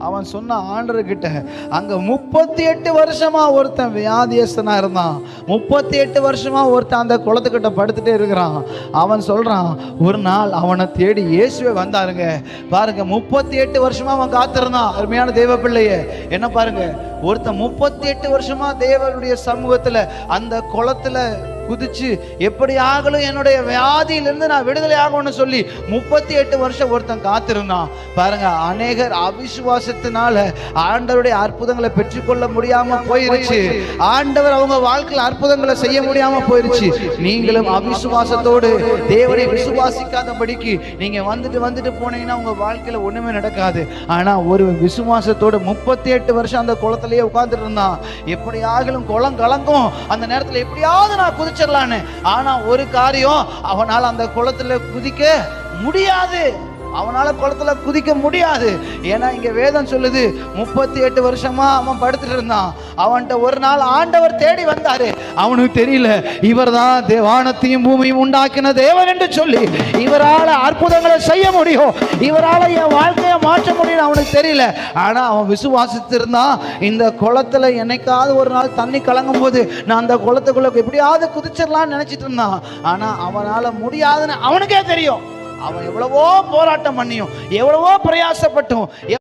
அவன் சொன்ன ஆண்டவர்கிட்ட, அங்க 38 வருஷமா ஒருத்தன் வியாதியஸ்தனா இருந்தான். 38 வருஷமா ஒருத்தன் அந்த குளத்துக்கிட்ட படுத்துட்டே இருக்கிறான். அவன் சொல்றான், ஒரு நாள் அவனை தேடி இயேசுவே வந்தாருங்க. பாருங்க, 38 வருஷமா அவன் காத்திருந்தான். அருமையான தேவ பிள்ளையே, என்ன பாருங்க, ஒருத்தன் 38 வருஷமா தேவனுடைய சமூகத்துல அந்த குளத்துல குதிச்சு எப்படியாகலும் என்னுடைய வியாதியிலிருந்து நான் விடுதலை ஆகணும்னு சொல்லி 38 வருஷம் ஒருத்தன் காத்திருந்தான். பாருங்க, அநேகர் அவிசுவாசத்தினால ஆண்டவருடைய அற்புதங்களை பெற்றுக்கொள்ள முடியாம போயிருச்சு. ஆண்டவர் அவங்க வாழ்க்கையில் அற்புதங்களை செய்ய முடியாம போயிருச்சு. நீங்களும் அவிசுவாசத்தோடு தேவனை விசுவாசிக்காதபடிக்கு நீங்க வந்துட்டு போனீங்கன்னா உங்க வாழ்க்கையில ஒண்ணுமே நடக்காது. ஆனா ஒரு விசுவாசத்தோடு 38 வருஷம் அந்த குளத்திலேயே உட்கார்ந்துட்டு இருந்தான். எப்படியாகலும் குளம் கலங்கும், அந்த நேரத்துல எப்படியாவது நான் குதிச்சிடலான்னு. ஆனா ஒரு காரியம், அவனால் அந்த குளத்துல குதிக்க முடியாது. அவனால குளத்துல குதிக்க முடியாது. ஏன்னா இங்க வேதம் சொல்லுது, 38 வருஷமா அவன் படுத்துட்டு இருந்தான். அவன்கிட்ட ஒரு நாள் ஆண்டவர் தேடி வந்தாரு. அவனுக்கு தெரியல இவர் தான் வானத்தையும் பூமியும் உண்டாக்கின தேவன் என்று சொல்லி, இவரால் அற்புதங்களை செய்ய முடியும், இவரால் என் வாழ்க்கையை மாற்ற முடியும் அவனுக்கு தெரியல. ஆனா அவன் விசுவாசித்திருந்தான். இந்த குளத்துல என்னைக்காவது ஒரு நாள் தண்ணி கலங்கும் போது நான் அந்த குளத்துக்குள்ள எப்படியாவது குதிச்சிடலாம்னு நினைச்சிட்டு இருந்தான். ஆனா அவனால முடியாதுன்னு அவனுக்கே தெரியும். அவன் எவ்வளவோ போராட்டம் பண்ணியும், எவ்வளவோ பிரயாசப்பட்டும்,